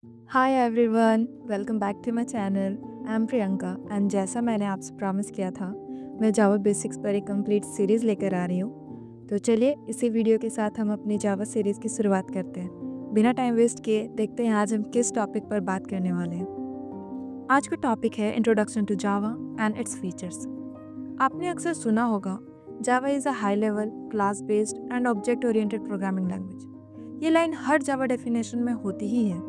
Hi everyone, welcome back to my channel. I am Priyanka and जैसा मैंने आपसे promise किया था, मैं जावा बेसिक्स पर एक कंप्लीट सीरीज़ लेकर आ रही हूँ। तो चलिए इसी वीडियो के साथ हम अपनी जावा सीरीज़ की शुरुआत करते हैं। बिना टाइम वेस्ट किए देखते हैं आज हम किस टॉपिक पर बात करने वाले हैं। आज का टॉपिक है introduction to Java and its features. आपने अक्सर सुना होगा, Java is a high level, class based and object oriented programming language. ये लाइन हर जावा डेफिनेशन में होती ही है,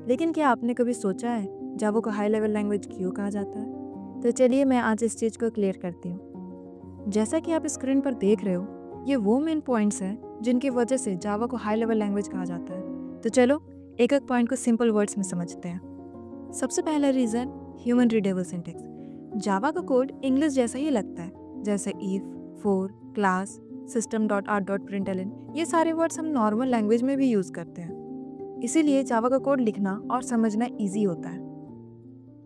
लेकिन क्या आपने कभी सोचा है जावा को हाई लेवल लैंग्वेज क्यों कहा जाता है? तो चलिए मैं आज इस चीज़ को क्लियर करती हूँ। जैसा कि आप स्क्रीन पर देख रहे हो, ये वो मेन पॉइंट्स हैं जिनकी वजह से जावा को हाई लेवल लैंग्वेज कहा जाता है। तो चलो एक एक पॉइंट को सिंपल वर्ड्स में समझते हैं। सबसे पहला रीज़न, ह्यूमन रीडेबल सिंटैक्स। जावा का कोड इंग्लिश जैसा ही लगता है, जैसे if, for, class, system dot out dot println. ये सारे वर्ड्स हम नॉर्मल लैंग्वेज में भी यूज़ करते हैं, इसीलिए जावा का कोड लिखना और समझना इजी होता है।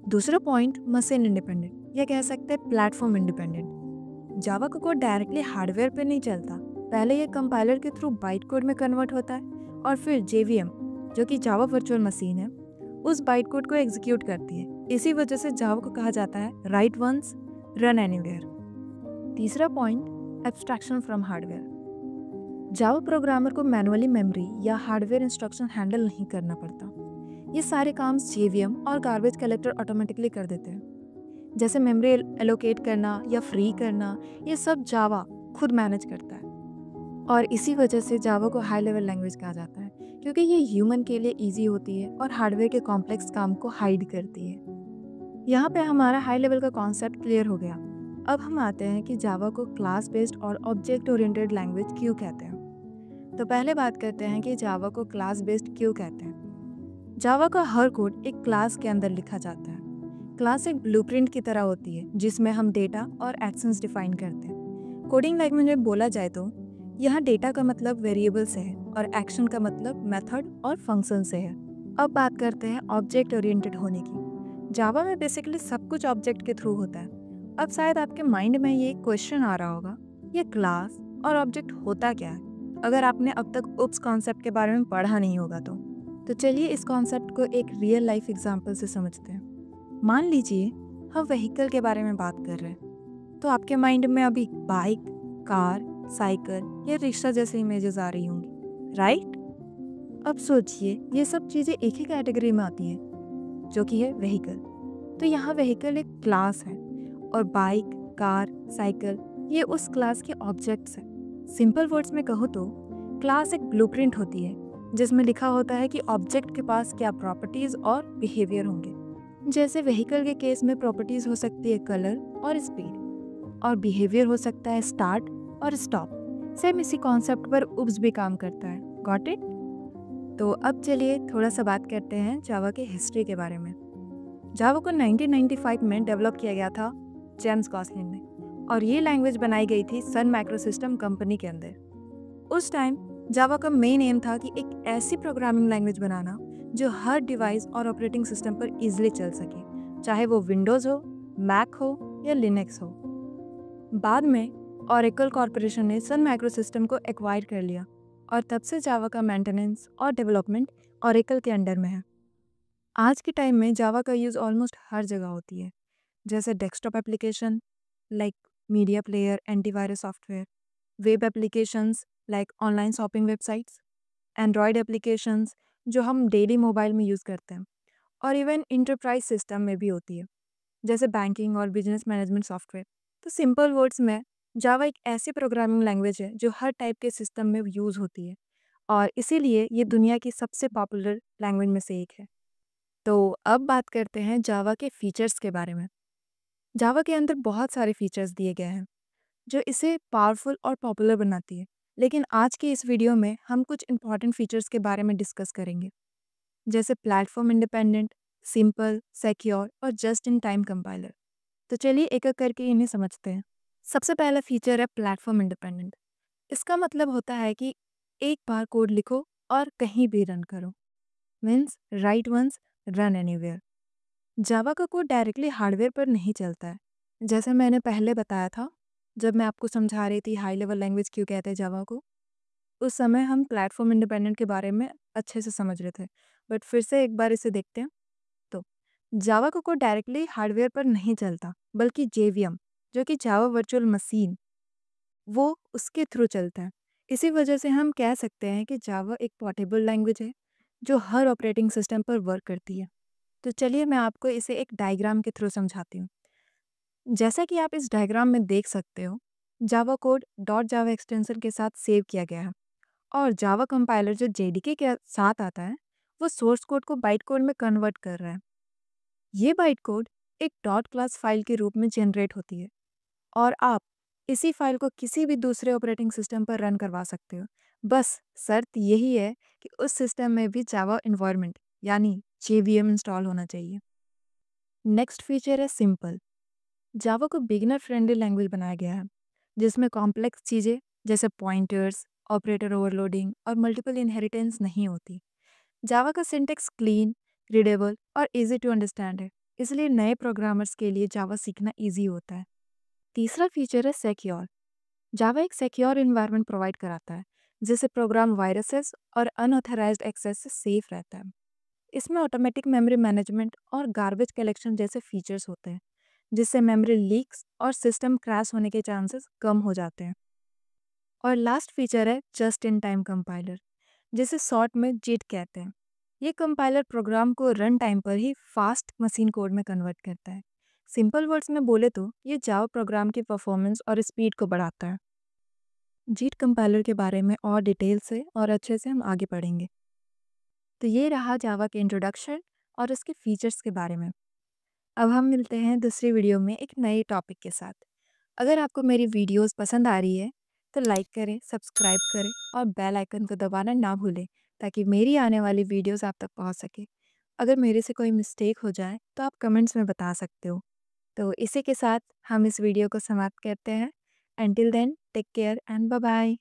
दूसरा पॉइंट, मशीन इंडिपेंडेंट या कह सकते हैं प्लेटफॉर्म इंडिपेंडेंट। जावा का कोड डायरेक्टली हार्डवेयर पे नहीं चलता, पहले ये कंपाइलर के थ्रू बाइट कोड में कन्वर्ट होता है और फिर जेवीएम, जो कि जावा वर्चुअल मशीन है, उस बाइट कोड को एग्जीक्यूट करती है। इसी वजह से जावा को कहा जाता है राइट वंस, रन एनीवेयर। तीसरा point, abstraction from hardware. Java programmer को मैनुअली मेमोरी या हार्डवेयर इंस्ट्रक्शन हैंडल नहीं करना पड़ता। ये सारे काम जेवीएम और गार्बेज कलेक्टर ऑटोमेटिकली कर देते हैं। जैसे मेमोरी एलोकेट करना या फ्री करना, ये सब जावा खुद मैनेज करता है। और इसी वजह से जावा को हाई लेवल लैंग्वेज कहा जाता है, क्योंकि ये ह्यूमन के लिए ईजी होती है और हार्डवेयर के कॉम्प्लेक्स काम को हाइड करती है। यहाँ पे हमारा हाई लेवल का कॉन्सेप्ट क्लियर हो गया। अब हम आते हैं कि जावा को क्लास बेस्ड और ऑब्जेक्ट ओरिएंटेड लैंग्वेज क्यों कहते हैं। तो पहले बात करते हैं कि जावा को क्लास बेस्ड क्यों कहते हैं। जावा का हर कोड एक क्लास के अंदर लिखा जाता है। क्लास एक ब्लूप्रिंट की तरह होती है जिसमें हम डेटा और एक्शंस डिफाइन करते हैं। कोडिंग लैंग्वेज में बोला जाए तो यहाँ डेटा का मतलब वेरिएबल से है और एक्शन का मतलब मेथड और फंक्शन से है। अब बात करते हैं ऑब्जेक्ट ओरिएंटेड होने की। जावा में बेसिकली सब कुछ ऑब्जेक्ट के थ्रू होता है। अब शायद आपके माइंड में ये क्वेश्चन आ रहा होगा, ये क्लास और ऑब्जेक्ट होता क्या है, अगर आपने अब तक उप्स कॉन्सेप्ट के बारे में पढ़ा नहीं होगा तो चलिए इस कॉन्सेप्ट को एक रियल लाइफ एग्जांपल से समझते हैं। मान लीजिए हम व्हीकल के बारे में बात कर रहे हैं, तो आपके माइंड में अभी बाइक, कार, साइकिल या रिक्शा जैसी इमेजेस आ रही होंगी, राइट? अब सोचिए ये सब चीज़ें एक ही कैटेगरी में आती है, जो कि है व्हीकल। तो यहाँ व्हीकल एक क्लास है और बाइक, कार, साइकिल ये उस क्लास के ऑब्जेक्ट्स हैं। सिंपल वर्ड्स में कहो तो क्लास एक ब्लूप्रिंट होती है जिसमें लिखा होता है कि ऑब्जेक्ट के पास क्या प्रॉपर्टीज और बिहेवियर होंगे। जैसे व्हीकल के केस में प्रॉपर्टीज हो सकती है कलर और स्पीड, और बिहेवियर हो सकता है स्टार्ट और स्टॉप। सेम इसी कॉन्सेप्ट पर उब्स भी काम करता है। Got it? तो अब चलिए थोड़ा सा बात करते हैं जावा की हिस्ट्री के बारे में। जावा को 1995 में डेवलप किया गया था जेम्स गॉसलिन ने, और ये लैंग्वेज बनाई गई थी सन माइक्रोसिस्टम कंपनी के अंदर। उस टाइम जावा का मेन एम था कि एक ऐसी प्रोग्रामिंग लैंग्वेज बनाना जो हर डिवाइस और ऑपरेटिंग सिस्टम पर इजीली चल सके, चाहे वो विंडोज़ हो, मैक हो या लिनक्स हो। बाद में ओरेकल कॉरपोरेशन ने सन माइक्रोसिस्टम को एक्वायर कर लिया और तब से जावा का मेंटेनेंस और डेवलपमेंट ओरेकल के अंडर में है। आज के टाइम में जावा का यूज़ ऑलमोस्ट हर जगह होती है, जैसे desktop application like media player, antivirus software, web applications like online shopping websites, Android applications जो हम डेली मोबाइल में यूज़ करते हैं, और इवन इंटरप्राइज सिस्टम में भी होती है, जैसे बैंकिंग और बिजनेस मैनेजमेंट सॉफ्टवेयर। तो सिंपल वर्ड्स में जावा एक ऐसी प्रोग्रामिंग लैंग्वेज है जो हर टाइप के सिस्टम में यूज़ होती है, और इसीलिए ये दुनिया की सबसे पॉपुलर लैंग्वेज में से एक है। तो अब बात करते हैं जावा के फीचर्स के बारे में। जावा के अंदर बहुत सारे फीचर्स दिए गए हैं जो इसे पावरफुल और पॉपुलर बनाती है, लेकिन आज के इस वीडियो में हम कुछ इंपॉर्टेंट फीचर्स के बारे में डिस्कस करेंगे, जैसे प्लेटफॉर्म इंडिपेंडेंट, सिंपल, सिक्योर और जस्ट इन टाइम कंपाइलर। तो चलिए एक एक करके इन्हें समझते हैं। सबसे पहला फीचर है प्लेटफॉर्म इंडिपेंडेंट। इसका मतलब होता है कि एक बार कोड लिखो और कहीं भी रन करो, means write once, run anywhere. Java का कोड डायरेक्टली हार्डवेयर पर नहीं चलता है, जैसे मैंने पहले बताया था जब मैं आपको समझा रही थी हाई लेवल लैंग्वेज क्यों कहते हैं जावा को। उस समय हम प्लेटफॉर्म इंडिपेंडेंट के बारे में अच्छे से समझ रहे थे, बट फिर से एक बार इसे देखते हैं। तो जावा का कोड डायरेक्टली हार्डवेयर पर नहीं चलता, बल्कि जेवीएम, जो कि जावा वर्चुअल मशीन, वो उसके थ्रू चलता है। इसी वजह से हम कह सकते हैं कि जावा एक पोर्टेबल लैंग्वेज है, जो हर ऑपरेटिंग सिस्टम पर वर्क करती है। तो चलिए मैं आपको इसे एक डायग्राम के थ्रू समझाती हूँ। जैसा कि आप इस डायग्राम में देख सकते हो, जावा कोड डॉट जावा एक्सटेंशन के साथ सेव किया गया है और जावा कंपाइलर जो जेडीके के साथ आता है, वो सोर्स कोड को बाइट कोड में कन्वर्ट कर रहा है। ये बाइट कोड एक डॉट क्लास फाइल के रूप में जनरेट होती है और आप इसी फाइल को किसी भी दूसरे ऑपरेटिंग सिस्टम पर रन करवा सकते हो। बस शर्त यही है कि उस सिस्टम में भी जावा इन्वायरमेंट यानी जेवीएम इंस्टॉल होना चाहिए। नेक्स्ट फीचर है सिंपल। जावा को बिगिनर फ्रेंडली लैंग्वेज बनाया गया है, जिसमें कॉम्प्लेक्स चीज़ें जैसे पॉइंटर्स, ऑपरेटर ओवरलोडिंग और मल्टीपल इनहेरिटेंस नहीं होती। जावा का सिंटेक्स क्लीन, रीडेबल और इजी टू अंडरस्टैंड है, इसलिए नए प्रोग्रामर्स के लिए जावा सीखना इजी होता है। तीसरा फीचर है सिक्योर। जावा एक सिक्योर इन्वायरमेंट प्रोवाइड कराता है, जिससे प्रोग्राम वायरसेस और अनऑथराइज्ड एक्सेस से सेफ रहता है। इसमें ऑटोमेटिक मेमोरी मैनेजमेंट और गार्बेज कलेक्शन जैसे फीचर्स होते हैं, जिससे मेमोरी लीक्स और सिस्टम क्रैश होने के चांसेस कम हो जाते हैं। और लास्ट फीचर है जस्ट इन टाइम कंपाइलर, जिसे शॉर्ट में जिट कहते हैं। ये कंपाइलर प्रोग्राम को रन टाइम पर ही फास्ट मशीन कोड में कन्वर्ट करता है। सिंपल वर्ड्स में बोले तो ये जावा प्रोग्राम की परफॉर्मेंस और स्पीड को बढ़ाता है। जीट कंपाइलर के बारे में और डिटेल से और अच्छे से हम आगे पढ़ेंगे। तो ये रहा जावा के इंट्रोडक्शन और उसके फीचर्स के बारे में। अब हम मिलते हैं दूसरी वीडियो में एक नए टॉपिक के साथ। अगर आपको मेरी वीडियोस पसंद आ रही है तो लाइक करें, सब्सक्राइब करें और बेल आइकन को दबाना ना भूलें, ताकि मेरी आने वाली वीडियोस आप तक पहुंच सके। अगर मेरे से कोई मिस्टेक हो जाए तो आप कमेंट्स में बता सकते हो। तो इसी के साथ हम इस वीडियो को समाप्त करते हैं। Until then take care and bye bye.